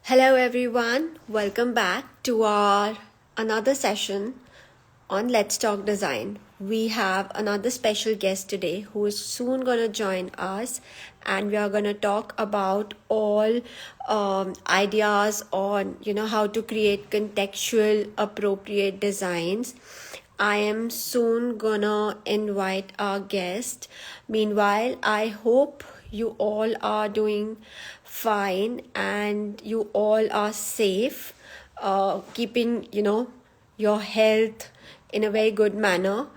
Hello everyone, welcome back to our another session on Let's Talk Design. We have another special guest today who is soon going to join us, and we are going to talk about all ideas on how to create contextual appropriate designs. I am soon gonna invite our guest. Meanwhile, I hope you all are doing fine and you all are safe, keeping your health in a very good manner.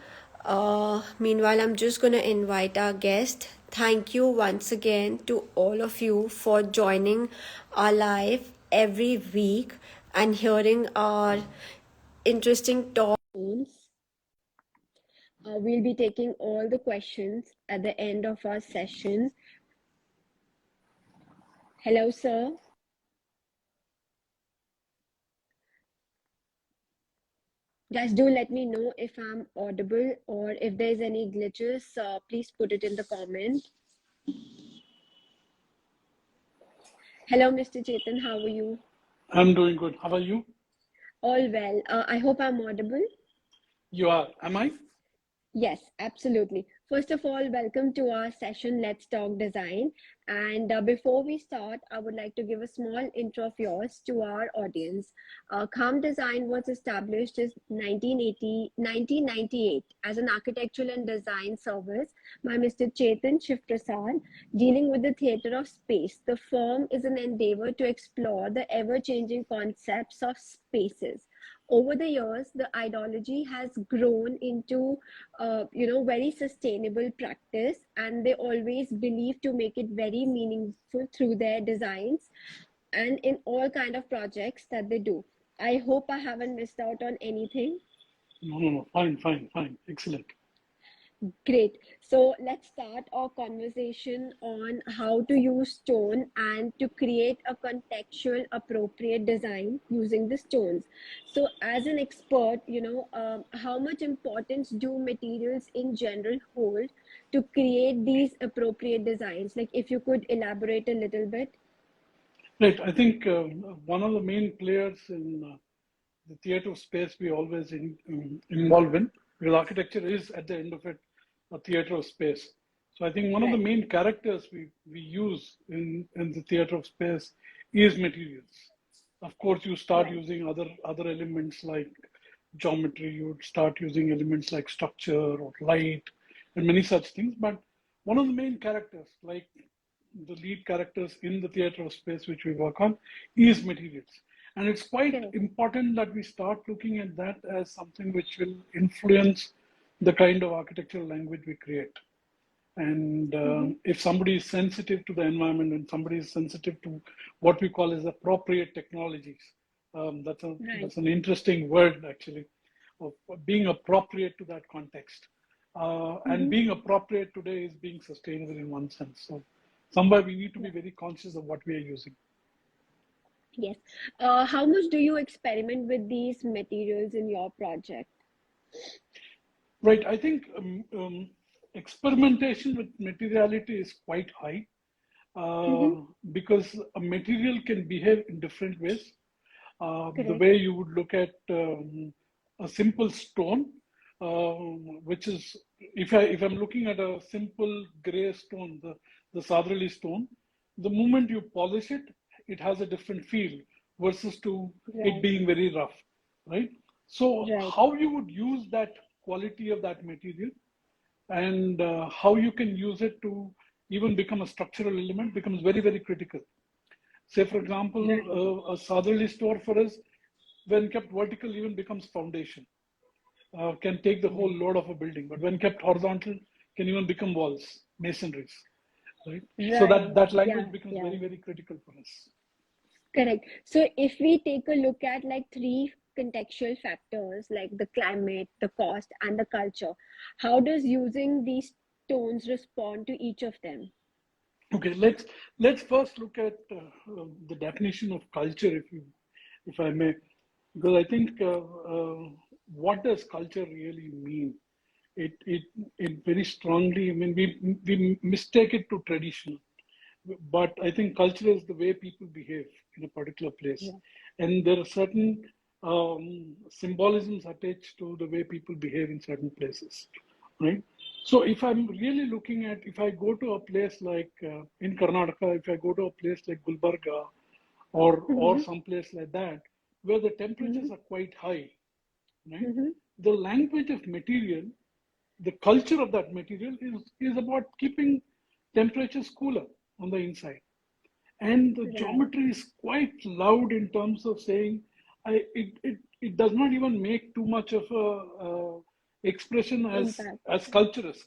Meanwhile, I'm just gonna invite our guest. Thank you once again to all of you for joining our live every week and hearing our interesting talks. We'll be taking all the questions at the end of our session. Hello, sir. Guys, do let me know if I'm audible or if there's any glitches. Please put it in the comment. Hello, Mr. Chetan. How are you? I'm doing good. How are you? All well. I hope I'm audible. You are. Am I? Yes, absolutely. First of all, welcome to our session, Let's Talk Design. And before we start, I would like to give a small intro of yours to our audience. Kham Design was established in 1998 as an architectural and design service by Mr. Chetan Shivaprasad, dealing with the theater of space. The firm is an endeavor to explore the ever-changing concepts of spaces. Over the years, the ideology has grown into very sustainable practice, and they always believe to make it very meaningful through their designs and in all kind of projects that they do. I hope I haven't missed out on anything. No. Fine. Excellent. Great. So let's start our conversation on how to use stone and to create a contextual appropriate design using the stones. So as an expert, how much importance do materials in general hold to create these appropriate designs? Like if you could elaborate a little bit. Right. I think one of the main players in the theater of space we always involve in, because architecture is at the end of it a theater of space. So I think one of the Right. main characters we use in the theater of space is materials. Of course, you start Right. using other elements like geometry. You would start using elements like structure or light and many such things. But one of the main characters, like the lead characters in the theater of space which we work on, is materials. And it's quite Correct. important that we start looking at that as something which will influence the kind of architectural language we create. And Mm-hmm. if somebody is sensitive to the environment and somebody is sensitive to what we call as appropriate technologies, Right. that's an interesting word actually, of being appropriate to that context. And Mm-hmm. being appropriate today is being sustainable in one sense. So somewhere we need to be Yeah. very conscious of what we are using. Yes. How much do you experiment with these materials in your project? Right. I think experimentation with materiality is quite high Mm-hmm. because a material can behave in different ways. The Correct. way you would look at a simple stone, which is if I'm looking at a simple gray stone, the Sadrali stone, the moment you polish it, it has a different feel versus to it Right. being very rough, right? So Right. how you would use that quality of that material and how you can use it to even become a structural element becomes very critical. Say, for example, Right. a southerly store for us, when kept vertical, even becomes foundation, can take the whole Right. load of a building. But when kept horizontal, can even become walls, masonries, right? So that, Right. that language Yeah. becomes Yeah. very critical for us. Correct. So if we take a look at like three contextual factors like the climate, the cost, and the culture, how does using these tones respond to each of them? Okay, let's first look at the definition of culture, if I may, because I think what does culture really mean? It very strongly. I mean, we mistake it to tradition. but I think culture is the way people behave in a particular place, and there are certain symbolisms attached to the way people behave in certain places, right? So if I'm really looking at, if I go to a place like in Karnataka, if I go to a place like Gulbarga or some place like that, where the temperatures are quite high, right? The language of material, the culture of that material is about keeping temperatures cooler on the inside. And the geometry is quite loud in terms of saying, it does not even make too much of a expression as culturist.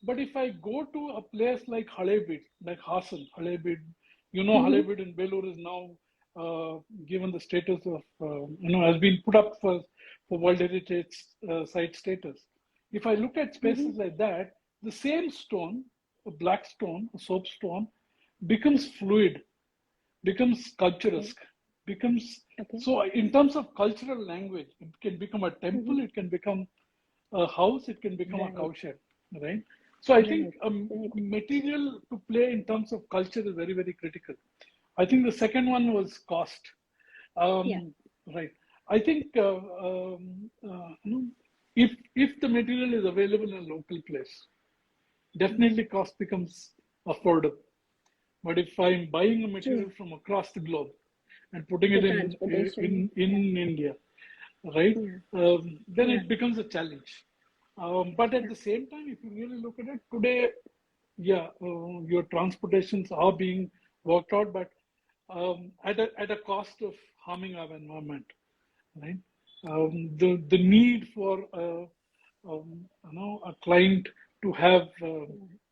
But if I go to a place like Halebid, like Hassan, Halebid, Halebid in Belur is now given the status of, has been put up for World Heritage Site status. If I look at spaces like that, the same stone, a black stone, a soapstone, becomes fluid, becomes sculpturesque, becomes so in terms of cultural language, it can become a temple, it can become a house, it can become a cowshed, right? So I think material to play in terms of culture is very, very critical. I think the second one was cost. Right. I think if the material is available in a local place, definitely cost becomes affordable. But if I'm buying a material from across the globe and putting it in India, right, then it becomes a challenge. But at the same time, if you really look at it today, your transportations are being worked out, but at a cost of harming our environment, right? The need for a client to have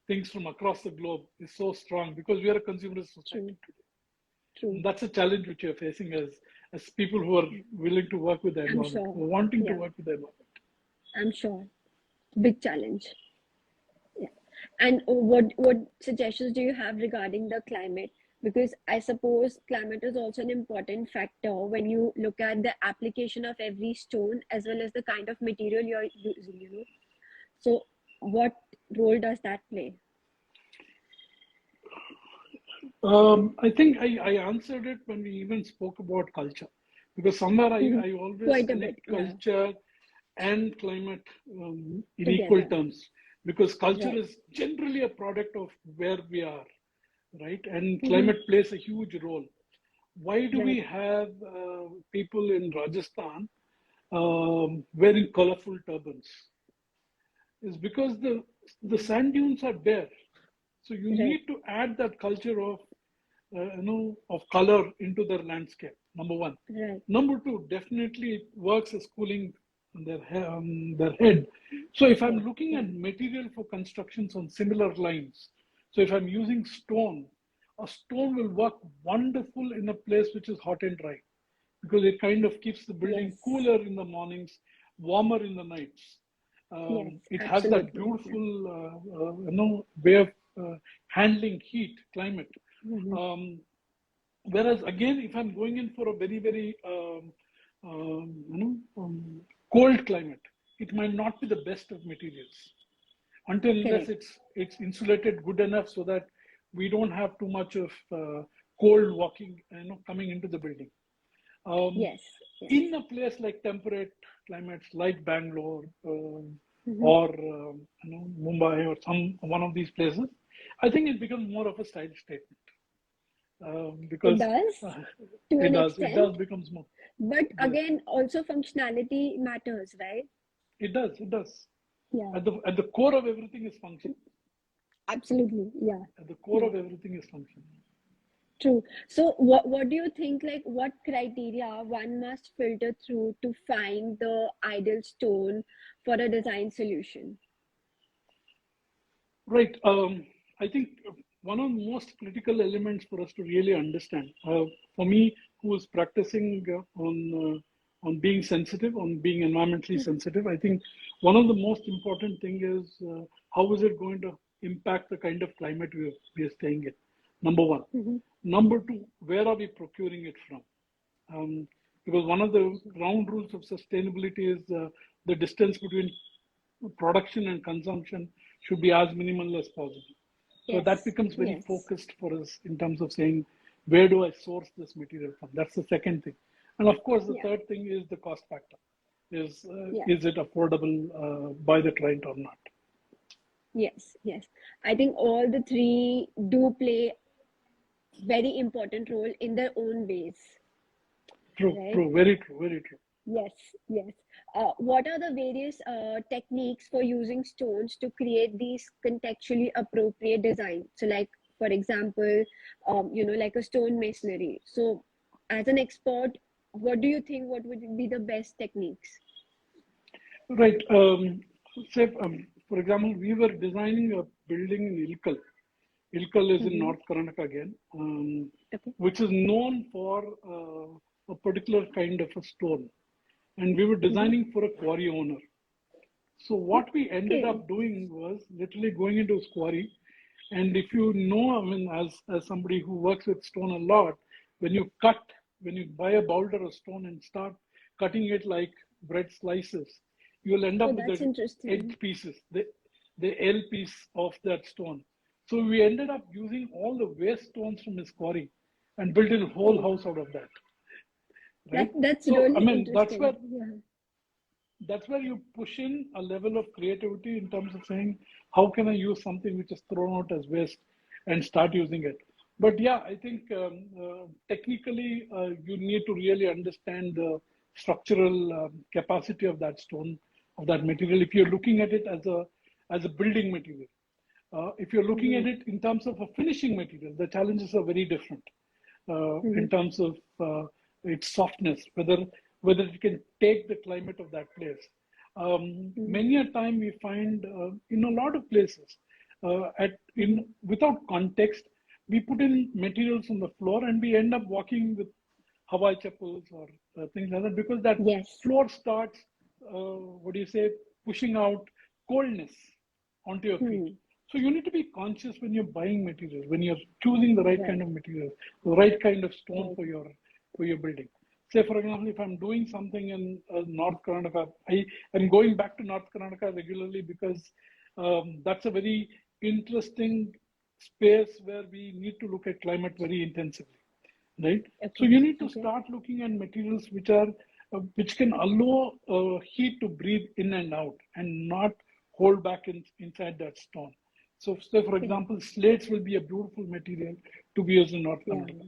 things from across the globe is so strong because we are a consumerist society today. That's a challenge which you're facing as people who are willing to work with the environment, who are wanting to work with the environment. I'm sure. Big challenge. Yeah. And what suggestions do you have regarding the climate? Because I suppose climate is also an important factor when you look at the application of every stone as well as the kind of material you're using, So what role does that play? I think I answered it when we even spoke about culture, because somewhere I always connect culture and climate in equal terms, because culture is generally a product of where we are, right? And climate plays a huge role. Why do we have people in Rajasthan wearing colorful turbans? Is because the sand dunes are there, so you need to add that culture of of color into their landscape. Number one. Number two, definitely it works as cooling their head. So if I'm looking at material for constructions on similar lines, so if I'm using stone, a stone will work wonderful in a place which is hot and dry, because it kind of keeps the building cooler in the mornings, warmer in the nights. It has that beautiful, way of handling heat, climate. Whereas again, if I'm going in for a very, very cold climate, it might not be the best of materials until unless it's insulated good enough so that we don't have too much of cold walking, coming into the building. In a place like temperate climates like Bangalore or Mumbai or one of these places, I think it becomes more of a style statement. Because it does becomes more. But again, also functionality matters, right? It does. Yeah. At the core of everything is function. Absolutely, yeah. At the core of everything is function. True. So what do you think, like what criteria one must filter through to find the ideal stone for a design solution? Right. I think one of the most critical elements for us to really understand, for me, who is practicing on being sensitive, on being environmentally sensitive, I think one of the most important thing is how is it going to impact the kind of climate we are staying in. Number one. Number two, where are we procuring it from? Because one of the ground rules of sustainability is the distance between production and consumption should be as minimal as possible. So that Yes. becomes very Yes. focused for us in terms of saying, where do I source this material from? That's the second thing. And of course, the Yeah. third thing is the cost factor. Yeah. Is it affordable by the client or not? Yes. Yes. I think all the three do play very important role in their own ways, True, right? true, very true, very true. Yes, yes. What are the various techniques for using stones to create these contextually appropriate design? So, like for example, like a stone masonry. So, as an expert, what do you think? What would be the best techniques? Right. Say, for example, we were designing a building in Ilkal. Ilkal is in Mm-hmm. North Karnataka again, Okay. which is known for a particular kind of a stone. And we were Mm-hmm. designing for a quarry owner. So what we ended Okay. up doing was literally going into his quarry. And if you know, I mean, as somebody who works with stone a lot, when you cut, when you buy a boulder of stone and start cutting it like bread slices, you'll end Oh, up with that's the interesting. edge pieces, the L piece of that stone. So we ended up using all the waste stones from his quarry and built a Oh, whole house wow. out of that, right? That's So I really mean, interesting. Yeah. that's where you push in a level of creativity in terms of saying, how can I use something which is thrown out as waste and start using it? But yeah, I think technically you need to really understand the structural capacity of that stone, of that material. If you're looking at it as a building material, if you're looking at Mm-hmm. it in terms of a finishing material, the challenges are very different Mm-hmm. in terms of its softness, whether it can take the climate of that place. Mm-hmm. Many a time we find in a lot of places, at Mm-hmm. in without context, we put in materials on the floor and we end up walking with Hawaii chappals or things like that because that Yes. floor starts, what do you say, pushing out coldness onto your feet. Hmm. So you need to be conscious when you're buying materials, when you're choosing the right kind Right. of material, the right kind of stone Right. for your building. Say, for example, if I'm doing something in North Karnataka, I am going back to North Karnataka regularly because that's a very interesting space where we need to look at climate very intensively, right? So Okay. you need to Okay. start looking at materials which can allow heat to breathe in and out and not hold back inside that stone. So, say for Okay. example, slates will be a beautiful material to be used in North Yeah. Karnataka,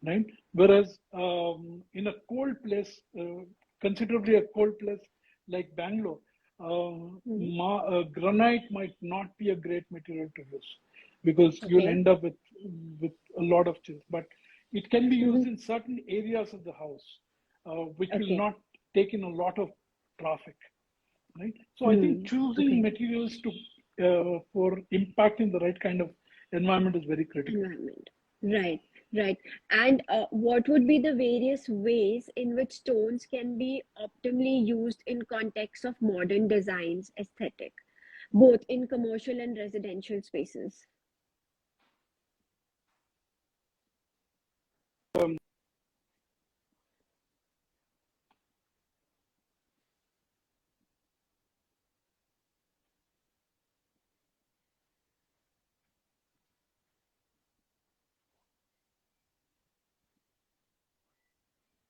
right? Whereas in a cold place, considerably a cold place like Bangalore, Mm-hmm. granite might not be a great material to use because you'll Okay. end up with a lot of chills. But it can be Mm-hmm. used in certain areas of the house, which will Okay. not take in a lot of traffic, right? So I think Hmm. choosing Okay. materials to for impacting the right kind of environment is very critical. Environment. Right. Right. And what would be the various ways in which stones can be optimally used in context of modern designs aesthetic, both in commercial and residential spaces?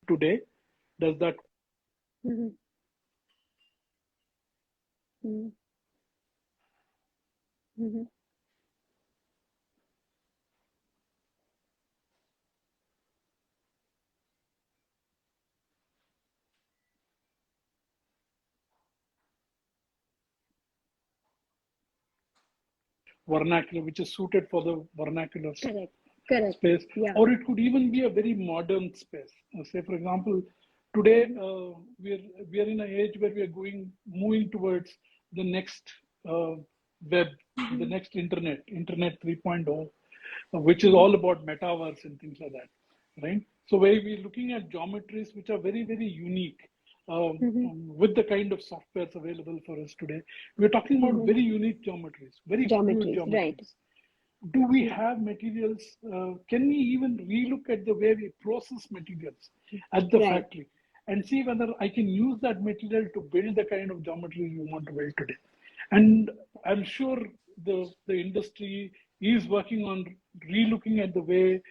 Today, does that Mm-hmm. Mm-hmm. Mm-hmm. vernacular, which is suited for the vernacular Correct. Correct. space, Yeah. or it could even be a very modern space. Say, for example, today Mm-hmm. we are in an age where we are moving towards the next web, the Mm-hmm. next Internet 3.0, which is Mm-hmm. all about metaverse and things like that, right? So where we're looking at geometries which are very very unique. Mm-hmm. With the kind of softwares available for us today, we're talking about Mm-hmm. very unique geometries, very fluid Geometries. Right. geometries. Do we Yeah. have materials? Can we even relook at the way we process materials at the Right. factory and see whether I can use that material to build the kind of geometry we want to build today? And I'm sure the industry is working on re-looking at the way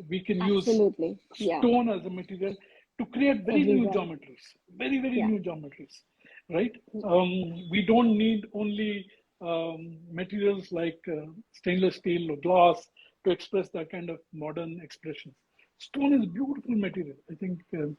we can use Absolutely. Yeah. stone as a material to create very new Everywhere. geometries, very Yeah. new geometries, right? We don't need only materials like stainless steel or glass to express that kind of modern expressions. Stone is a beautiful material. I think it's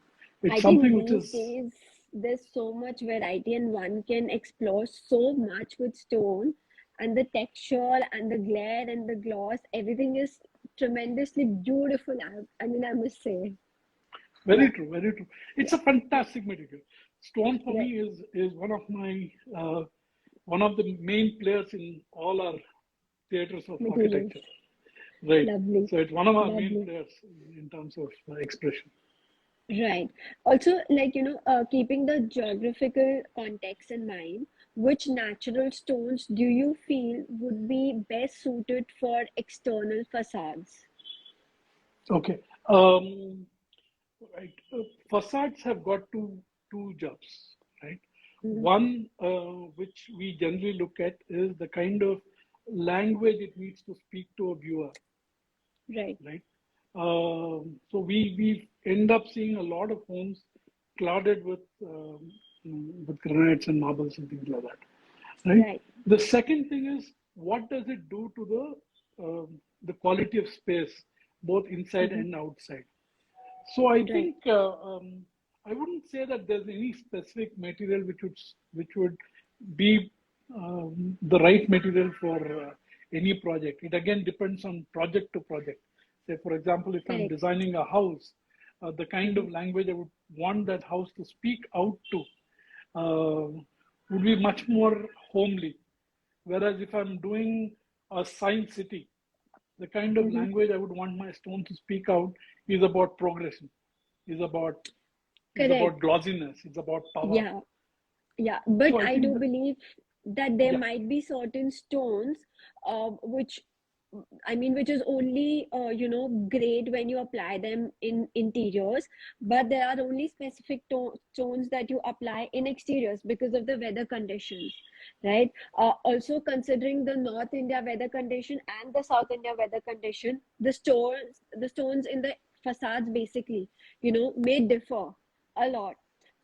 I think something which these is days there's so much variety and one can explore so much with stone, and the texture and the glare and the gloss, everything is tremendously beautiful. I mean, I must say. very Yeah. true, very true. It's Yeah. a fantastic material. Stone for me Right. is one of my one of the main players in all our theaters of Materials. architecture. Right. Lovely. So it's one of our main Lovely. players in terms of expression. Right. Also, like, keeping the geographical context in mind, which natural stones do you feel would be best suited for external facades? Okay. Right. Facades have got two jobs, right? Mhm. One, which we generally look at, is the kind of language it needs to speak to a viewer, Right. right? So we end up seeing a lot of homes clouded with granites and marbles and things like that, right? Right. The second thing is, what does it do to the quality of space, both inside Hmm. and outside? So I Right. think I wouldn't say that there's any specific material which would be the right material for any project. It again depends on project to project. Say, for example, if I'm Correct. designing a house, the kind Hmm. of language I would want that house to speak out to would be much more homely. Whereas if I'm doing a science city, the kind of Hmm. language I would want my stone to speak out is about progression, is about is Correct. about glossiness, it's about power. Yeah. Yeah. But So I I think do that, believe that there yeah, might be certain stones, which I mean, which is only great when you apply them in interiors, but there are only specific tones that you apply in exteriors because of the weather conditions, right? Also, considering the North India weather condition and the South India weather condition, the stones in the facades basically, may differ a lot.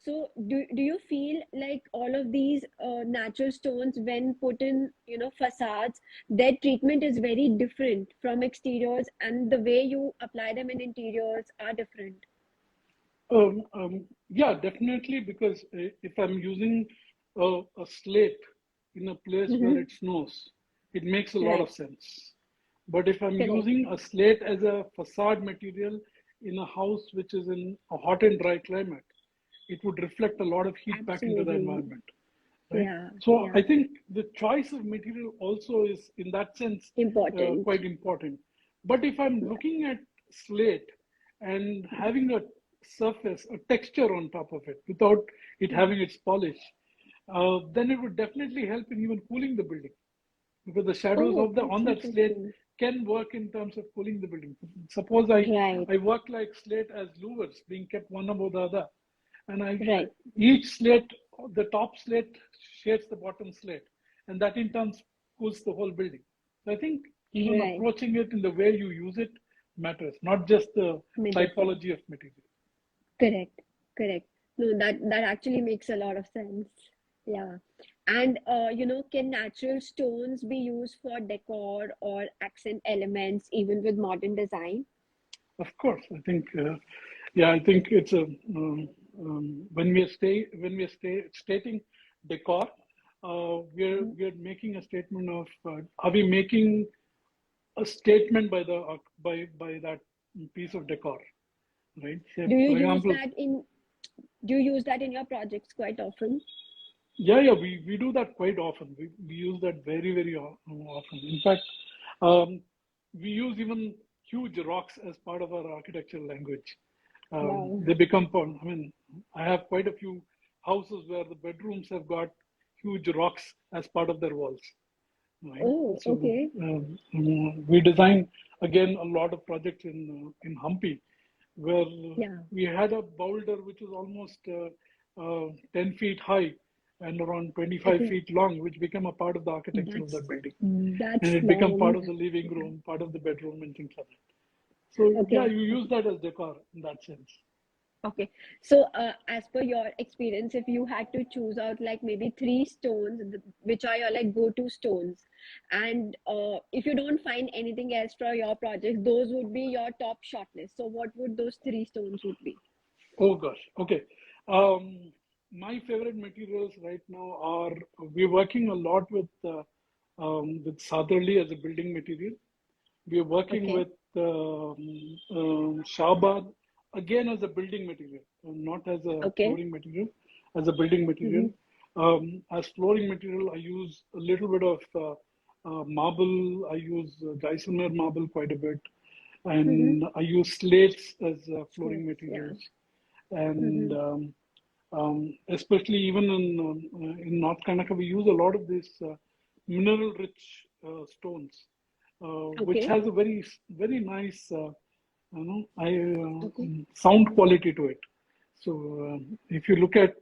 So, do you feel like all of these natural stones, when put in, facades, their treatment is very different from exteriors, and the way you apply them in interiors are different? yeah, definitely, because if I'm using a slate in a place where Mm-hmm. it snows, it makes a lot Right. of sense. But if I'm Correct. using a slate as a facade material in a house which is in a hot and dry climate, it would reflect a lot of heat back into the Absolutely. environment, right? Yeah. So I Yeah. think the choice of material also is, in that sense, Important. quite important. But if I'm Yeah. looking at slate and having a surface, a texture on top of it, without it Mhm. having its polish, then it would definitely help in even cooling the building, because the shadows Oh, of the that's on that slate interesting. can work in terms of cooling the building. Suppose I Right. I work like slate as louvers being kept one above the other, and Right. each slate, the top slate shades the bottom slate, and that in turn cools the whole building. So I think even Right. approaching it in the way you use it matters, not just the May differ. typology of material. Correct. Correct. No, that actually makes a lot of sense. Yeah. And can natural stones be used for decor or accent elements even with modern design? Of course, I think, yeah, I think it's a when we stay stating decor, Mhm. we're making a statement of are we making a statement by the by that piece of decor, right? Say, Do you for use example, that in do you use that in your projects quite often? yeah, we do that quite often. We use that very often. In fact, we use even huge rocks as part of our architectural language. Wow. They become part. I mean, I have quite a few houses where the bedrooms have got huge rocks as part of their walls, right? Oh, So okay. we design again a lot of projects in Hampi, where Yeah. we had a boulder which was almost 10 feet high, and around 25 Okay. feet long, which became a part of the architecture of that building. And That's it became part long. of the living room, part of the bedroom, and things like that. So yeah, Okay. you use that as decor in that sense. Okay. So, as per your experience, if you had to choose out like maybe three stones, which are your like go-to stones, and if you don't find anything else for your project, those would be your top shortlist. So, what would those three stones would be? Oh gosh. Okay. Um, my favorite materials right now are we're working a lot with Southerly as a building material. We are working Okay. with Shahbad again as a building material, not as a Okay. flooring material, as a building material. Mm-hmm. As flooring material, I use a little bit of marble. I use Geyser marble quite a bit, Mm-hmm. and I use slates as flooring Yes. Yeah. materials. And Mm-hmm. especially even in North Karnataka, we use a lot of these mineral-rich stones, which Okay. has a very nice Okay. sound quality to it. So if you look at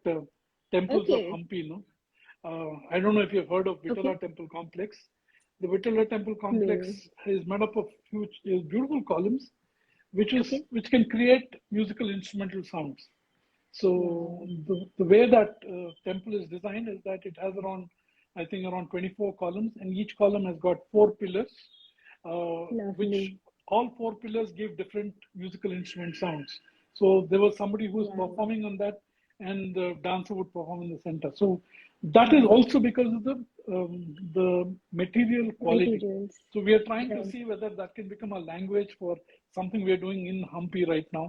temples of Okay. Hampi, I don't know if you've heard of Okay. Vitala Temple Complex. The Vitala Temple Complex No. is made up of huge, beautiful columns, Okay. which can create musical instrumental sounds. So Wow. the way that temple is designed is that it has I think around 24 columns, and each column has got four pillars, which Lovely. all four pillars give different musical instrument sounds. So there was somebody who was Wow. performing on that, and the dancer would perform in the center. So that is Wow. also because of the material quality. Materials. So we are trying to Right. see whether that can become a language for something we are doing in Hampi right now,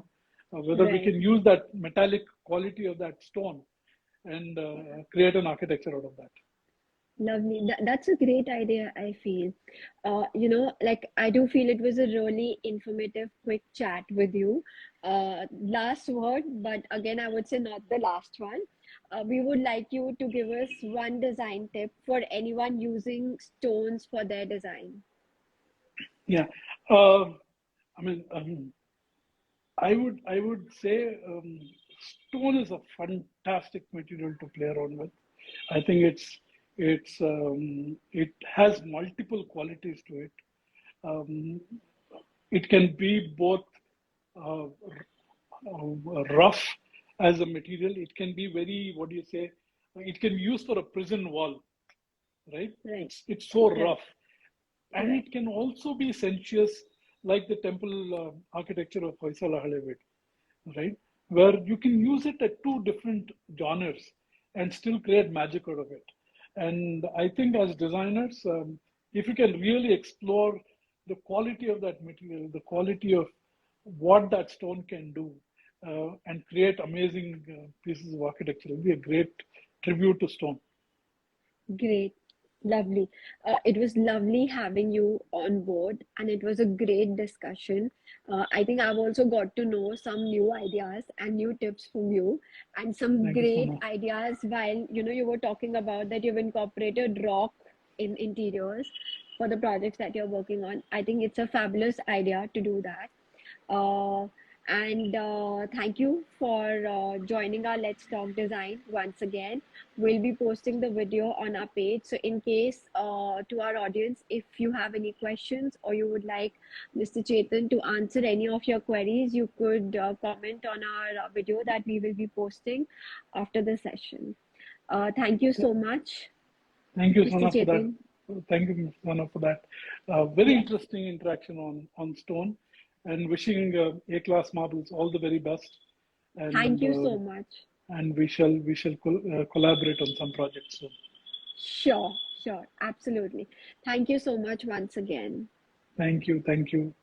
whether we Right. can use that metallic quality of that stone and create an architecture out of that. Lovely. That's a great idea, I feel. Like I do feel it was a really informative, quick chat with you. Last word, but again, I would say not the last one. We would like you to give us one design tip for anyone using stones for their design. Yeah. Uh, I mean, I would say stone is a fantastic material to play around with. I think it has multiple qualities to it. Um, it can be both uh, rough as a material. It can be very, what do you say? It can be used for a prison wall, right? Right, It's so right, rough, and right. it can also be sensuous, like the temple architecture of Hoysala Haleved, right? Where you can use it at two different genres and still create magic out of it. And I think as designers, if you can really explore the quality of that material, the quality of what that stone can do, and create amazing pieces of architecture, it will be a great tribute to stone. Great. Lovely. It was lovely having you on board, and it was a great discussion. I think I've also got to know some new ideas and new tips from you, and some Thank you so great much. ideas while you were talking about that you've incorporated rock in interiors for the projects that you're working on. I think it's a fabulous idea to do that. Uh, and thank you for joining our Let's Talk Design once again. We'll be posting the video on our page. So, in case to our audience, if you have any questions or you would like Mr. Chetan to answer any of your queries, you could comment on our video that we will be posting after the session. Thank you so much, Thank you, Mr. Sana, for that. Chetan. Thank you, Sana, for that. Very Yeah, interesting interaction on stone, and wishing A-class marbles all the very best. thank And you so much. we shall collaborate on some projects soon. Sure, sure, absolutely. Thank you so much once again. Thank you, thank you.